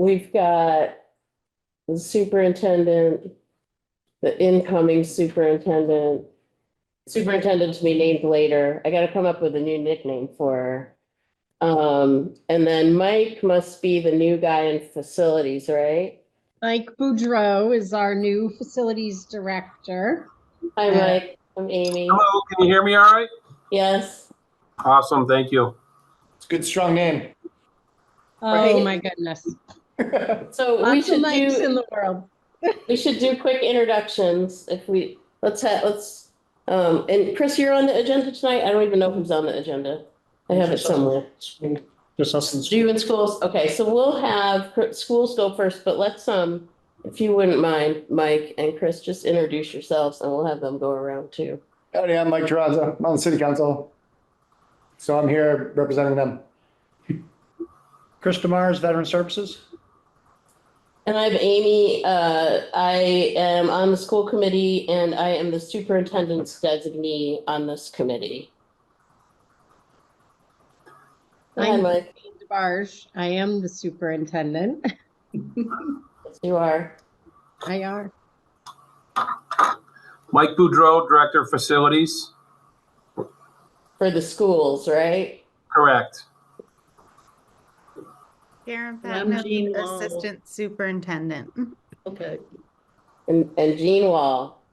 we've got the superintendent, the incoming superintendent to be named later. I gotta come up with a new nickname for her. And then Mike must be the new guy in facilities, right? Mike Boudreau is our new facilities director. Hi, Mike. I'm Amy. Hello, can you hear me all right? Yes. Awesome, thank you. It's a good, strong name. Oh Right? my goodness. So we Lots of should Mikes in do, the world. we should do quick introductions if we, and Chris, you're on the agenda tonight? I don't even know who's on the agenda. I have it somewhere. Just us and You in schools? Okay, so we'll have schools go first, but let's, if you wouldn't mind, Mike and Chris, just introduce yourselves and we'll have them go around too. Howdy, I'm Mike Terrazza. I'm on the city council. So I'm here representing them. Chris Demars, Veteran Services. And I'm Amy. I am on the school committee and I am the superintendent's designee on this committee. Hi, I'm Mike. DeBarge. I am the superintendent. Yes, you are. I are. Mike Boudreau, Director of Facilities. For the schools, right? Correct. Karen I'm Patton, Jean Wall. Assistant Superintendent. Okay. And Jean Wall.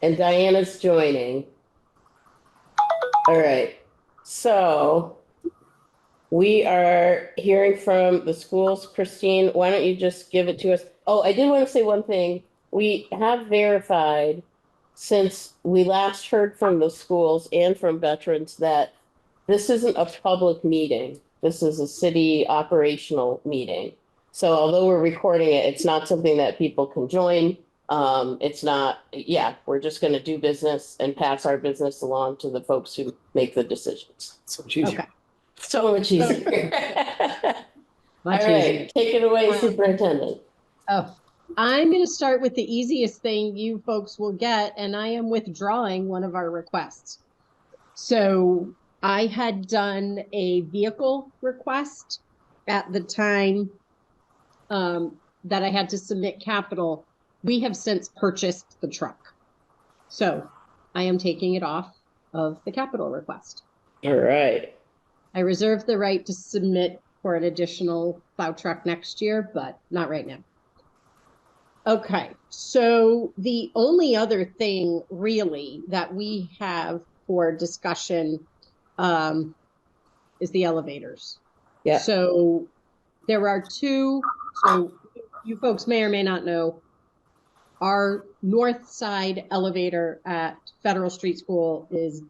And Diana's joining. All right. So we are hearing from the schools. Christine, why don't you just give it to us? Oh, I did want to say one thing. We have verified since we last heard from the schools and from veterans that this isn't a public meeting. This is a city operational meeting. So although we're recording it, it's not something that people can join. It's not, we're just going to do business and pass our business along to the folks who make the decisions. So much easier. Okay. So much easier. All Much easier. right, take it away, superintendent. Oh, I'm going to start with the easiest thing you folks will get, and I am withdrawing one of our requests. So I had done a vehicle request at the time that I had to submit capital. We have since purchased the truck. So I am taking it off of the capital request. All right. I reserve the right to submit for an additional plow truck next year, but not right now. Okay, so the only other thing really that we have for discussion is the elevators. Yeah. So there are two, so you folks may or may not know, our north side elevator at Federal Street School is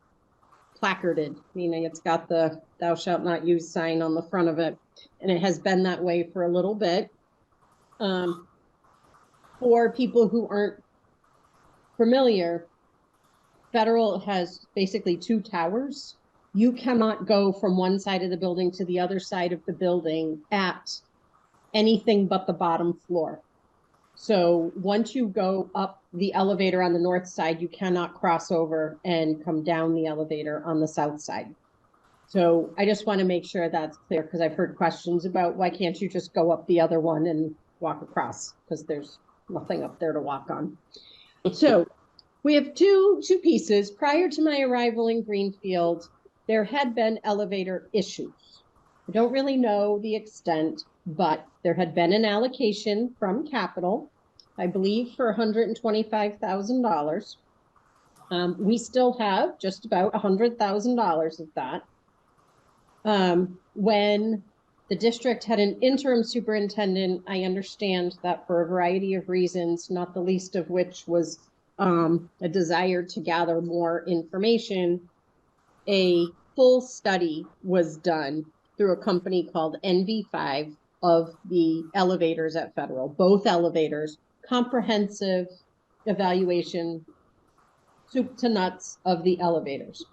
placarded, meaning it's got the "Thou shalt not use" sign on the front of it, and it has been that way for a little bit. For people who aren't familiar, Federal has basically two towers. You cannot go from one side of the building to the other side of the building at anything but the bottom floor. So once you go up the elevator on the north side, you cannot cross over and come down the elevator on the south side. So I just want to make sure that's clear, because I've heard questions about why can't you just go up the other one and walk across, because there's nothing up there to walk on. So we have two pieces. Prior to my arrival in Greenfield, there had been elevator issues. I don't really know the extent, but there had been an allocation from capital, I believe for $125,000. We still have just about $100,000 of that. When the district had an interim superintendent, I understand that for a variety of reasons, not the least of which was a desire to gather more information, a full study was done through a company called NV5 of the elevators at Federal, both elevators, comprehensive evaluation, soup to nuts of the elevators.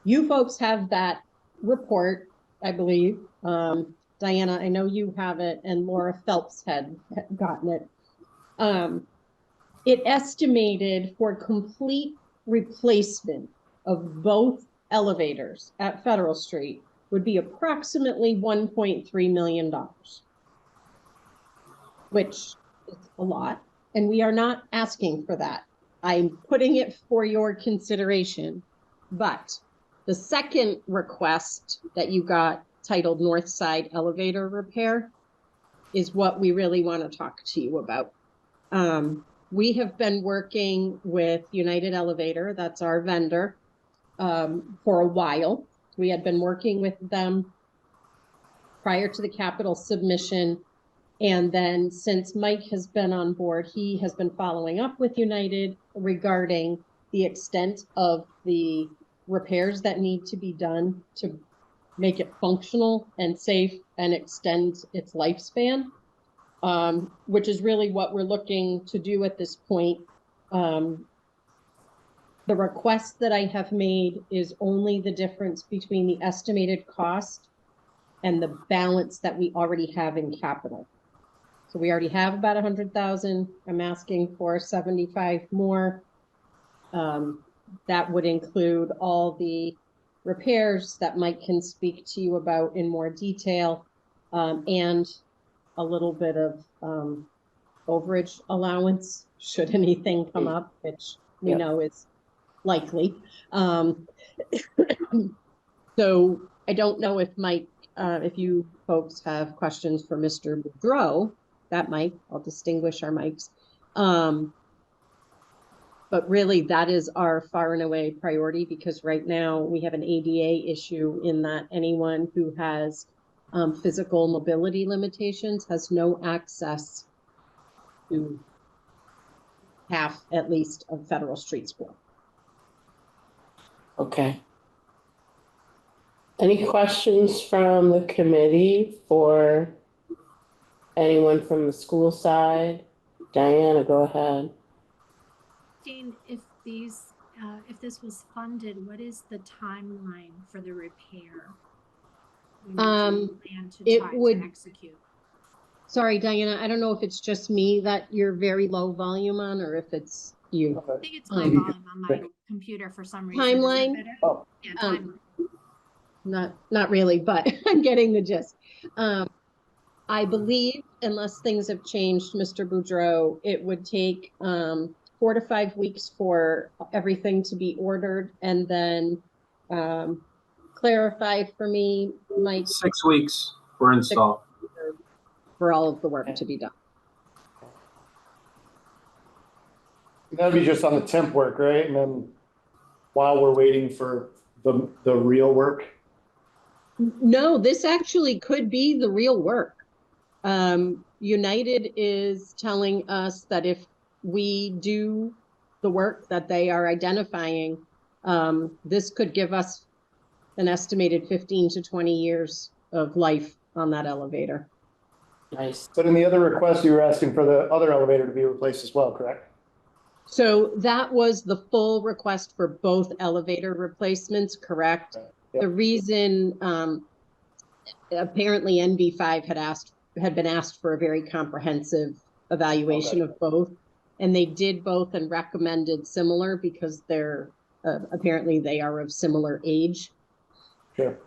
You folks have that report, I believe. Diana, I know you have it, and Laura Phelps had gotten it. It estimated for complete replacement of both elevators at Federal Street would be approximately $1.3 million. which is a lot, and we are not asking for that. I'm putting it for your consideration. But the second request that you got titled North Side Elevator Repair is what we really want to talk to you about. We have been working with United Elevator, that's our vendor, for a while. We had been working with them prior to the capital submission. And then since Mike has been on board, he has been following up with United regarding the extent of the repairs that need to be done to make it functional and safe and extend its lifespan, which is really what we're looking to do at this point. The request that I have made is only the difference between the estimated cost and the balance that we already have in capital. So we already have about 100,000. I'm asking for 75 more. That would include all the repairs that Mike can speak to you about in more detail, and a little bit of overage allowance should anything come up, which we know is likely. So I don't know if Mike, if you folks have questions for Mr. Boudreau, that Mike, I'll distinguish our mics. But really that is our far and away priority, because right now we have an ADA issue in that anyone who has physical mobility limitations has no access to half, at least, of Federal Street School. Okay. Any questions from the committee for anyone from the school side? Diana, go ahead. Dean, if this was funded, what is the timeline for the repair? Plan to try to execute. Sorry, Diana, I don't know if it's just me that you're very low volume on, or if it's you. I think it's my volume on my computer for some reason. Timeline? Oh. Yeah, timeline. Not really, but I'm getting the gist. I believe, unless things have changed, Mr. Boudreau, it would take 4 to 5 weeks for everything to be ordered, and then clarify for me, Mike. 6 weeks for install. For all of the work to be done. That'd be just on the temp work, right? And then while we're waiting for the real work. No, this actually could be the real work. United is telling us that if we do the work that they are identifying, this could give us an estimated 15 to 20 years of life on that elevator. Nice. But in the other request, you were asking for the other elevator to be replaced as well, correct? So that was the full request for both elevator replacements, correct? Yep. The reason, apparently NV5 had been asked for a very comprehensive evaluation of both, and they did both and recommended similar because they're apparently they are of similar age. Sure.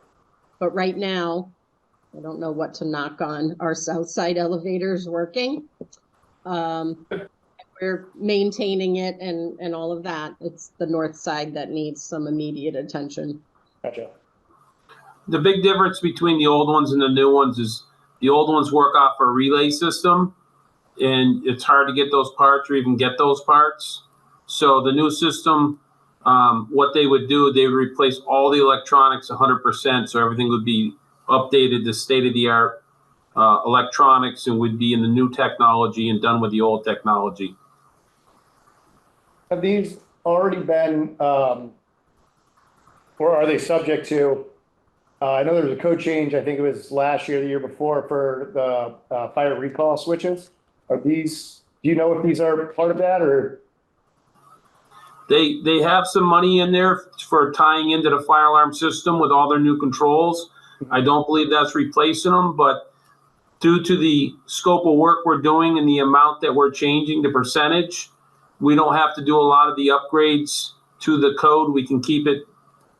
But right now, I don't know what to knock on. Our south side elevator is working. We're maintaining it and all of that. It's the north side that needs some immediate attention. Gotcha. The big difference between the old ones and the new ones is the old ones work off a relay system, and it's hard to get those parts or even get those parts. So the new system, what they would do, they would replace all the electronics 100%, so everything would be updated to state-of-the-art electronics and would be in the new technology and done with the old technology. Have these already been, or are they subject to, I know there was a code change, I think it was last year, the year before, for the fire recall switches. Are these, do you know if these are part of that, or? They have some money in there for tying into the fire alarm system with all their new controls. I don't believe that's replacing them, but due to the scope of work we're doing and the amount that we're changing, the percentage, we don't have to do a lot of the upgrades to the code. We can keep it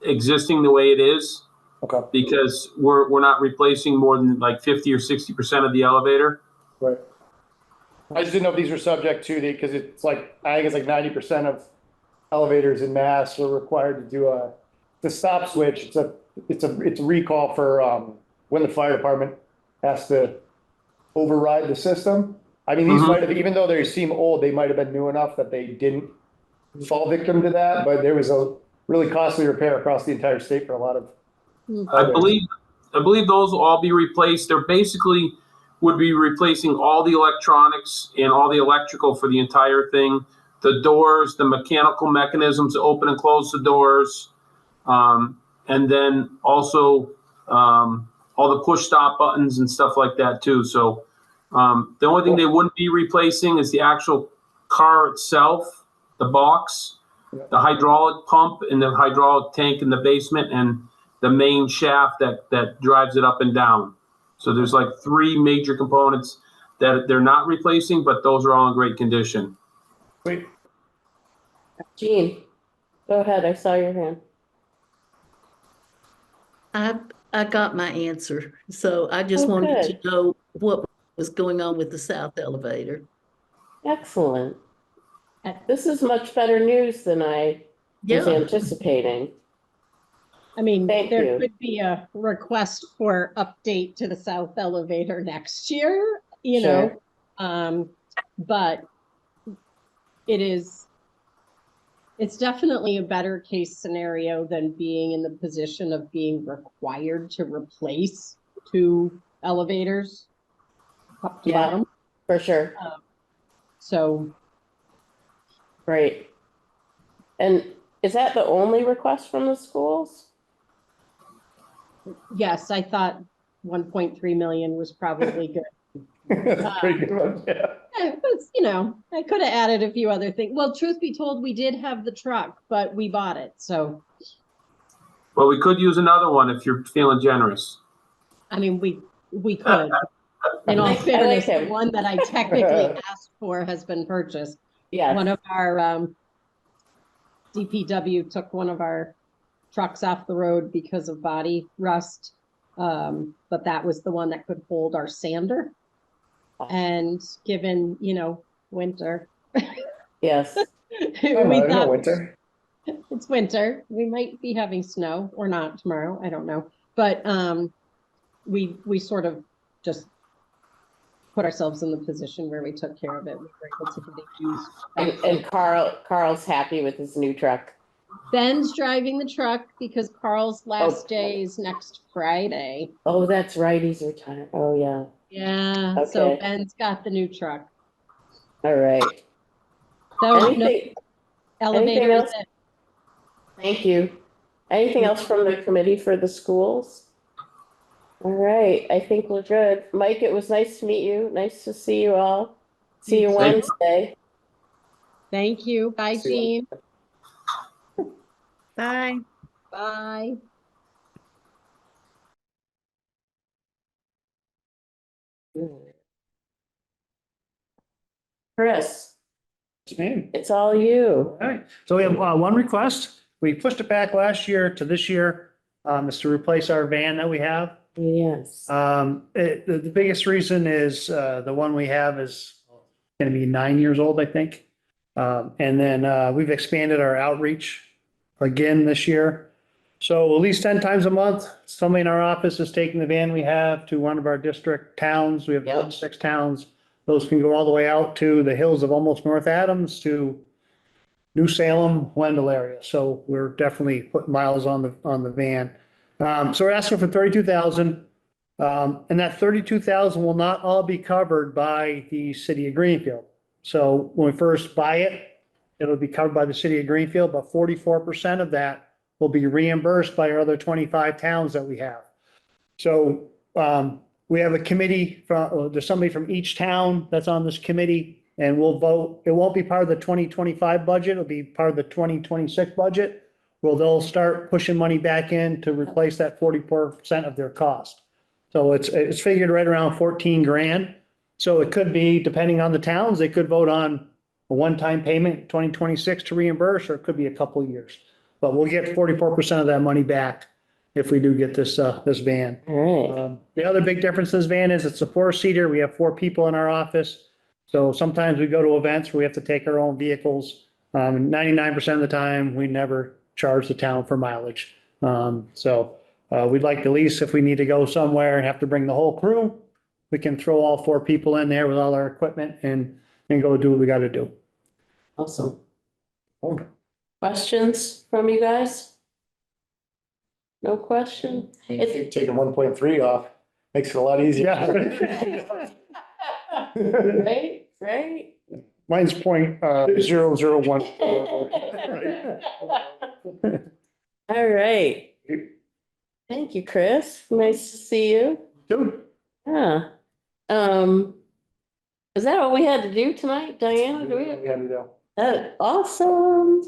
existing the way it is. Okay. Because we're not replacing more than like 50 or 60% of the elevator. Right. I just didn't know if these were subject to because it's like, I think it's like 90% of elevators in Mass are required to do the stop switch. It's a recall for, when the fire department has to override the system. I mean, these Mhm. might have, even though they seem old, they might have been new enough that they didn't fall victim to that, but there was a really costly repair across the entire state for a lot of. I believe those will all be replaced. They're basically would be replacing all the electronics and all the electrical for the entire thing. The doors, the mechanical mechanisms to open and close the doors, and then also all the push stop buttons and stuff like that too. So the only thing they wouldn't be replacing is the actual car itself, the box, the hydraulic pump, and the hydraulic tank in the basement, and the main shaft that drives it up and down. So there's like 3 major components that they're not replacing, but those are all in great condition. Wait, Jean, go ahead. I saw your hand. I got my answer. So I just Oh, wanted good. to know what was going on with the south elevator. Excellent. This is much better news than I was Yeah, anticipating. I mean, Thank there you. could be a request for update to the south elevator next year, you Sure. know, but it's definitely a better case scenario than being in the position of being required to replace 2 elevators top to Yeah. bottom. For sure. So Great. And is that the only request from the schools? yes, I thought 1.3 million was probably good. that's a pretty good one, yeah. It was, I could have added a few other things. Well, truth be told, we did have the truck, but we bought it. So, Well, we could use another one if you're feeling generous. I mean, we could. In all I like fairness, the him. one that I technically asked for has been purchased. Yes. One of our DPW took one of our trucks off the road because of body rust. But that was the one that could hold our sander. And given, winter, Yes. we No thought winter. it's winter. We might be having snow or not tomorrow. I don't know. But we sort of just put ourselves in the position where we took care of it. We were able to get it used. And Carl's happy with his new truck. Ben's driving the truck because Carl's last day is next Friday. Oh, that's right. He's retired. Oh, yeah. Yeah. So Okay. Ben's got the new truck. All right. So Anything, elevator is else? it. Thank you. Anything else from the committee for the schools? All right. I think we're good. Mike, it was nice to meet you. Nice to see you all. See you Thank you. Wednesday. Thank you. Bye, See you. Jean. Bye. Bye. Chris, It's me. it's all you. All right. So we have one request. We pushed it back last year to this year. Is to replace our van that we have. Yes. The biggest reason is the one we have is going to be 9 years old, I think. And then we've expanded our outreach again this year. So at least 10 times a month, somebody in our office is taking the van we have to one of our district towns. We have Yep. 6 towns. Those can go all the way out to the hills of almost North Adams to New Salem, Wendell area. So we're definitely putting miles on the van. So we're asking for 32,000. And that 32,000 will not all be covered by the city of Greenfield. So when we first buy it, it'll be covered by the city of Greenfield, but 44% of that will be reimbursed by our other 25 towns that we have. So we have a committee there's somebody from each town that's on this committee, and we'll vote. It won't be part of the 2025 budget. It'll be part of the 2026 budget. Well, they'll start pushing money back in to replace that 44% of their cost. So it's figured right around 14 grand. So it could be, depending on the towns, they could vote on a one-time payment, 2026 to reimburse, or it could be a couple of years. But we'll get 44% of that money back if we do get this van. All right. The other big difference in this van is it's a 4-seater. We have 4 people in our office. So sometimes we go to events where we have to take our own vehicles. 99% of the time, we never charge the town for mileage. We'd like to lease if we need to go somewhere and have to bring the whole crew. We can throw all 4 people in there with all our equipment and go do what we gotta do. Awesome. Questions from you guys? No question? It's Taking 1.3 off makes it a lot easier. right, right? Mine's .001. All right. Thank you, Chris. Nice to see you. Dude, Yeah. Is that all we had to do tonight, Diana? Do we? We had to do. Awesome.